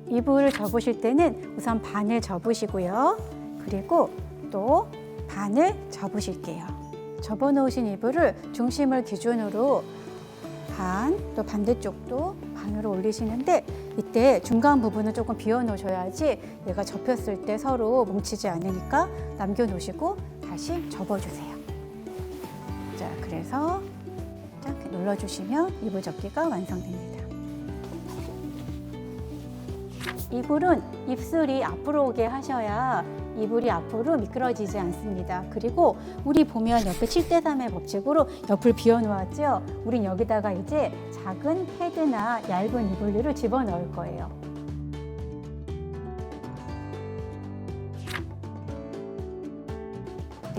이불을 접으실 때는 우선 반을 접으시고요. 그리고 또 반을 접으실게요. 접어 놓으신 이불을 중심을 기준으로 반, 또 반대쪽도 반으로 올리시는데 이때 중간 부분을 조금 비워 놓으셔야지 얘가 접혔을 때 서로 뭉치지 않으니까 남겨 놓으시고 다시 접어주세요. 자, 그래서 딱 눌러주시면 이불 접기가 완성됩니다. 이불은 입술이 앞으로 오게 하셔야 이불이 앞으로 미끄러지지 않습니다. 그리고 우리 보면 옆에 7대3의 법칙으로 옆을 비워 놓았죠? 우린 여기다가 이제 작은 패드나 얇은 이불류를 집어넣을 거예요.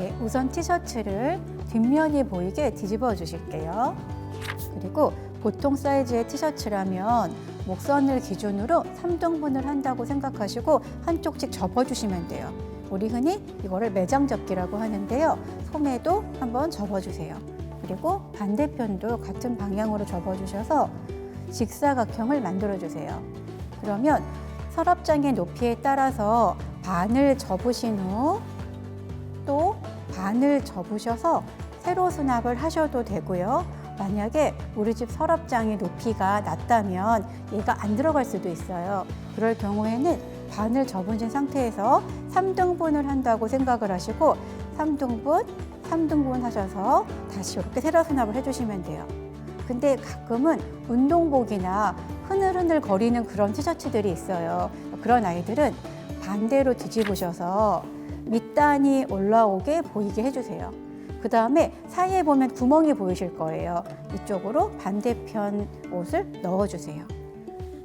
네, 우선 티셔츠를 뒷면이 보이게 뒤집어 주실게요. 그리고 보통 사이즈의 티셔츠라면 목선을 기준으로 3등분을 한다고 생각하시고 한쪽씩 접어주시면 돼요. 우리 흔히 이거를 매장 접기라고 하는데요. 소매도 한번 접어주세요. 그리고 반대편도 같은 방향으로 접어주셔서 직사각형을 만들어주세요. 그러면 서랍장의 높이에 따라서 반을 접으신 후 또 반을 접으셔서 세로 수납을 하셔도 되고요. 만약에 우리 집 서랍장의 높이가 낮다면 얘가 안 들어갈 수도 있어요. 그럴 경우에는 반을 접으신 상태에서 3등분을 한다고 생각을 하시고 3등분 하셔서 다시 이렇게 세로 수납을 해주시면 돼요. 근데 가끔은 운동복이나 흐늘흐늘 거리는 그런 티셔츠들이 있어요. 그런 아이들은 반대로 뒤집으셔서 밑단이 올라오게 보이게 해주세요. 그 다음에 사이에 보면 구멍이 보이실 거예요. 이쪽으로 반대편 옷을 넣어주세요.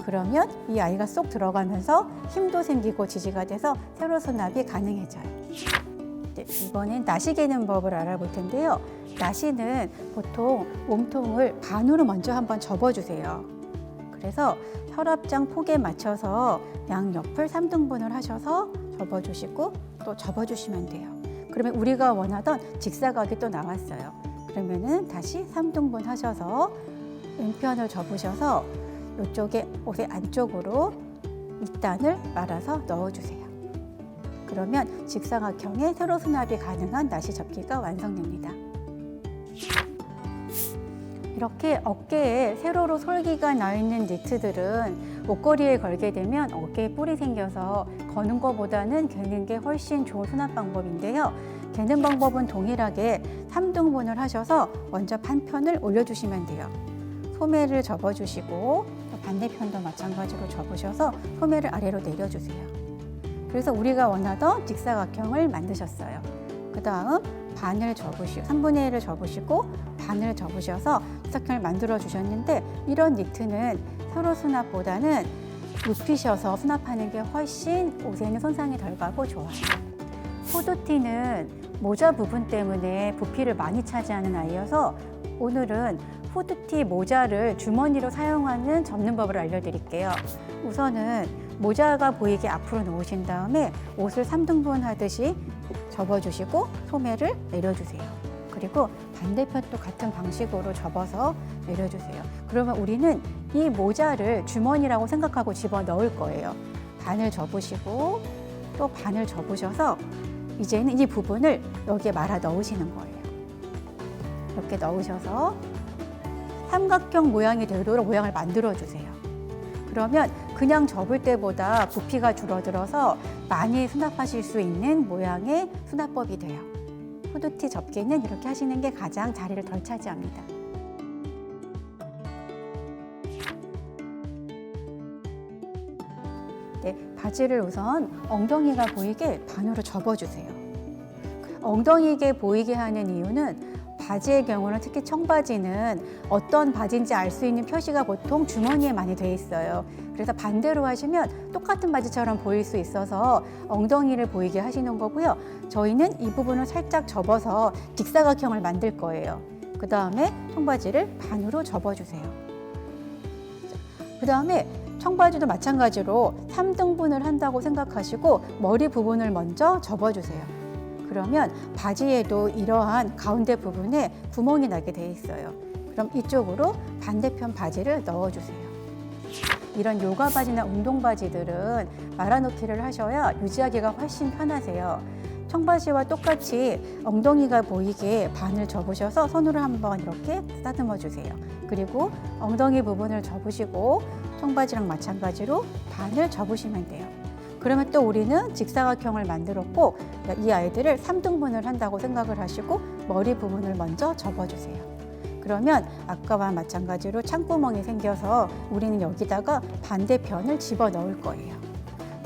그러면 이 아이가 쏙 들어가면서 힘도 생기고 지지가 돼서 세로 수납이 가능해져요. 네, 이번엔 나시 개는 법을 알아볼 텐데요. 나시는 보통 몸통을 반으로 먼저 한번 접어주세요. 그래서 서랍장 폭에 맞춰서 양옆을 3등분을 하셔서 접어주시고 또 접어주시면 돼요. 그러면 우리가 원하던 직사각이 또 나왔어요. 그러면은 다시 3등분 하셔서 왼편을 접으셔서 이쪽에 옷의 안쪽으로 밑단을 말아서 넣어주세요. 그러면 직사각형의 세로 수납이 가능한 나시 접기가 완성됩니다. 이렇게 어깨에 세로로 솔기가 나 있는 니트들은 목걸이에 걸게 되면 어깨에 뿔이 생겨서 거는 것보다는 개는 게 훨씬 좋은 수납 방법인데요. 개는 방법은 동일하게 3등분을 하셔서 먼저 반편을 올려주시면 돼요. 소매를 접어주시고 반대편도 마찬가지로 접으셔서 소매를 아래로 내려주세요. 그래서 우리가 원하던 직사각형을 만드셨어요. 그 다음 반을 접으시고 3분의 1을 접으시고 반을 접으셔서 직사각형을 만들어 주셨는데 이런 니트는 세로 수납보다는 눕히셔서 수납하는 게 훨씬 옷에는 손상이 덜 가고 좋아요. 후드티는 모자 부분 때문에 부피를 많이 차지하는 아이여서 오늘은 후드티 모자를 주머니로 사용하는 접는 법을 알려드릴게요. 우선은 모자가 보이게 앞으로 놓으신 다음에 옷을 3등분 하듯이 접어주시고 소매를 내려주세요. 그리고 반대편도 같은 방식으로 접어서 내려주세요. 그러면 우리는 이 모자를 주머니라고 생각하고 집어 넣을 거예요. 반을 접으시고 또 반을 접으셔서 이제는 이 부분을 여기에 말아 넣으시는 거예요. 이렇게 넣으셔서 삼각형 모양이 되도록 모양을 만들어 주세요. 그러면 그냥 접을 때보다 부피가 줄어들어서 많이 수납하실 수 있는 모양의 수납법이 돼요. 후드티 접기는 이렇게 하시는 게 가장 자리를 덜 차지합니다. 네, 바지를 우선 엉덩이가 보이게 반으로 접어주세요. 엉덩이게 보이게 하는 이유는 바지의 경우는 특히 청바지는 어떤 바지인지 알 수 있는 표시가 보통 주머니에 많이 돼 있어요. 그래서 반대로 하시면 똑같은 바지처럼 보일 수 있어서 엉덩이를 보이게 하시는 거고요. 저희는 이 부분을 살짝 접어서 직사각형을 만들 거예요. 그 다음에 청바지를 반으로 접어주세요. 그 다음에 청바지도 마찬가지로 3등분을 한다고 생각하시고 머리 부분을 먼저 접어주세요. 그러면 바지에도 이러한 가운데 부분에 구멍이 나게 돼 있어요. 그럼 이쪽으로 반대편 바지를 넣어주세요. 이런 요가 바지나 운동 바지들은 말아놓기를 하셔야 유지하기가 훨씬 편하세요. 청바지와 똑같이 엉덩이가 보이게 반을 접으셔서 손으로 한번 이렇게 다듬어 주세요. 그리고 엉덩이 부분을 접으시고 청바지랑 마찬가지로 반을 접으시면 돼요. 그러면 또 우리는 직사각형을 만들었고 이 아이들을 3등분을 한다고 생각을 하시고 머리 부분을 먼저 접어주세요. 그러면 아까와 마찬가지로 창구멍이 생겨서 우리는 여기다가 반대편을 집어넣을 거예요.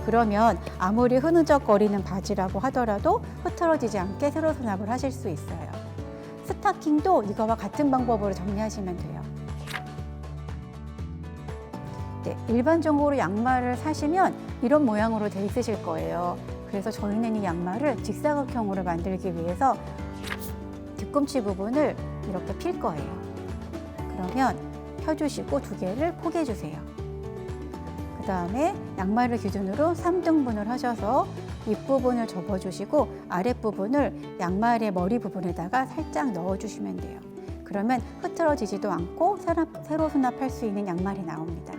그러면 아무리 흐느적거리는 바지라고 하더라도 흐트러지지 않게 세로 수납을 하실 수 있어요. 스타킹도 이거와 같은 방법으로 정리하시면 돼요. 네, 일반적으로 양말을 사시면 이런 모양으로 돼 있으실 거예요. 그래서 저희는 이 양말을 직사각형으로 만들기 위해서 뒤꿈치 부분을 이렇게 필 거예요. 그러면 펴주시고 두 개를 포개해 주세요. 그 다음에 양말을 기준으로 3등분을 하셔서 윗부분을 접어주시고 아랫부분을 양말의 머리 부분에다가 살짝 넣어주시면 돼요. 그러면 흐트러지지도 않고 세로 수납할 수 있는 양말이 나옵니다.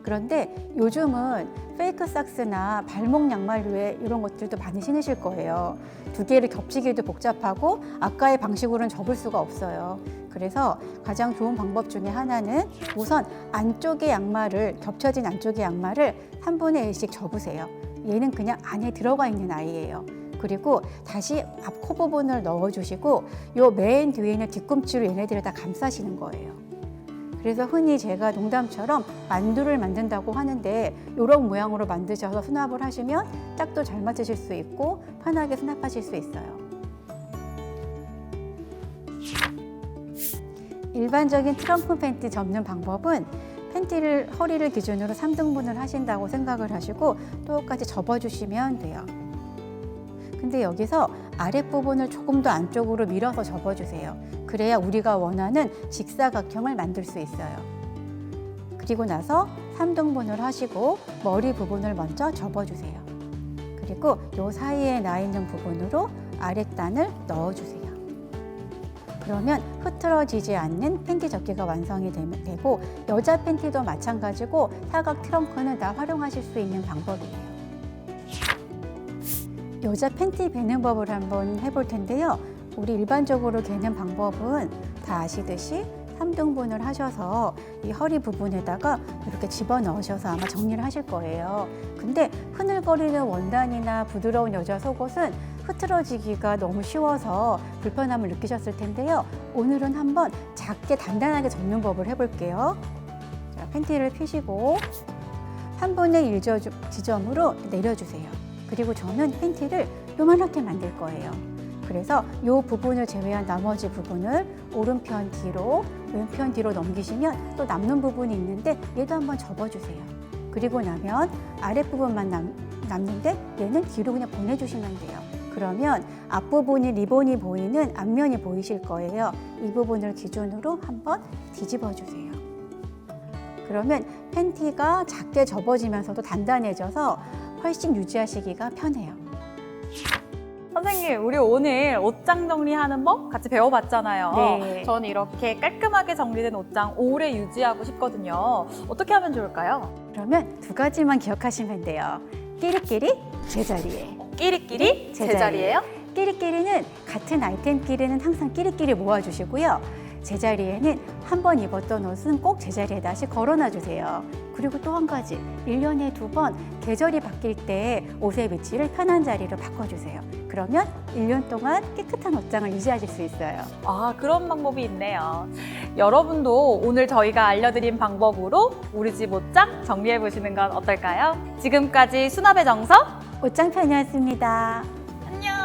그런데 요즘은 페이크 삭스나 발목 양말류에 이런 것들도 많이 신으실 거예요. 두 개를 겹치기도 복잡하고 아까의 방식으로는 접을 수가 없어요. 그래서 가장 좋은 방법 중에 하나는 우선 안쪽의 양말을, 겹쳐진 안쪽의 양말을 3분의 1씩 접으세요. 얘는 그냥 안에 들어가 있는 아이예요. 그리고 다시 앞 코 부분을 넣어주시고 요 맨 뒤에 있는 뒤꿈치로 얘네들을 다 감싸시는 거예요. 그래서 흔히 제가 농담처럼 만두를 만든다고 하는데 이런 모양으로 만드셔서 수납을 하시면 짝도 잘 맞으실 수 있고 편하게 수납하실 수 있어요. 일반적인 트렁크 팬티 접는 방법은 팬티를 허리를 기준으로 3등분을 하신다고 생각을 하시고 똑같이 접어주시면 돼요. 근데 여기서 아랫부분을 조금 더 안쪽으로 밀어서 접어주세요. 그래야 우리가 원하는 직사각형을 만들 수 있어요. 그리고 나서 3등분을 하시고 머리 부분을 먼저 접어주세요. 그리고 이 사이에 나 있는 부분으로 아랫단을 넣어주세요. 그러면 흐트러지지 않는 팬티 접기가 완성이 되고 여자 팬티도 마찬가지고 사각 트렁크는 다 활용하실 수 있는 방법이에요. 여자 팬티 베는 법을 한번 해볼 텐데요. 우리 일반적으로 개는 방법은 다 아시듯이 3등분을 하셔서 이 허리 부분에다가 이렇게 집어넣으셔서 아마 정리를 하실 거예요. 근데 흐늘거리는 원단이나 부드러운 여자 속옷은 흐트러지기가 너무 쉬워서 불편함을 느끼셨을 텐데요. 오늘은 한번 작게 단단하게 접는 법을 해볼게요. 자, 팬티를 펴시고 3분의 1 지점으로 내려주세요. 그리고 저는 팬티를 요만하게 만들 거예요. 그래서 이 부분을 제외한 나머지 부분을 오른편 뒤로, 왼편 뒤로 넘기시면 또 남는 부분이 있는데 얘도 한번 접어주세요. 그리고 나면 아랫부분만 남는데 얘는 뒤로 그냥 보내주시면 돼요. 그러면 앞부분이 리본이 보이는 앞면이 보이실 거예요. 이 부분을 기준으로 한번 뒤집어 주세요. 그러면 팬티가 작게 접어지면서도 단단해져서 훨씬 유지하시기가 편해요. 선생님, 우리 오늘 옷장 정리하는 법 같이 배워봤잖아요. 네. 저는 이렇게 깔끔하게 정리된 옷장 오래 유지하고 싶거든요. 어떻게 하면 좋을까요? 그러면 두 가지만 기억하시면 돼요. 끼리끼리 제자리에. 끼리끼리 제자리예요? 끼리끼리는 같은 아이템끼리는 항상 끼리끼리 모아주시고요. 제자리에는 한 번 입었던 옷은 꼭 제자리에 다시 걸어놔 주세요. 그리고 또 한 가지, 1년에 2번 계절이 바뀔 때 옷의 위치를 편한 자리로 바꿔주세요. 그러면 1년 동안 깨끗한 옷장을 유지하실 수 있어요. 아, 그런 방법이 있네요. 여러분도 오늘 저희가 알려드린 방법으로 우리 집 옷장 정리해보시는 건 어떨까요? 지금까지 수납의 정석 옷장 편이었습니다. 안녕.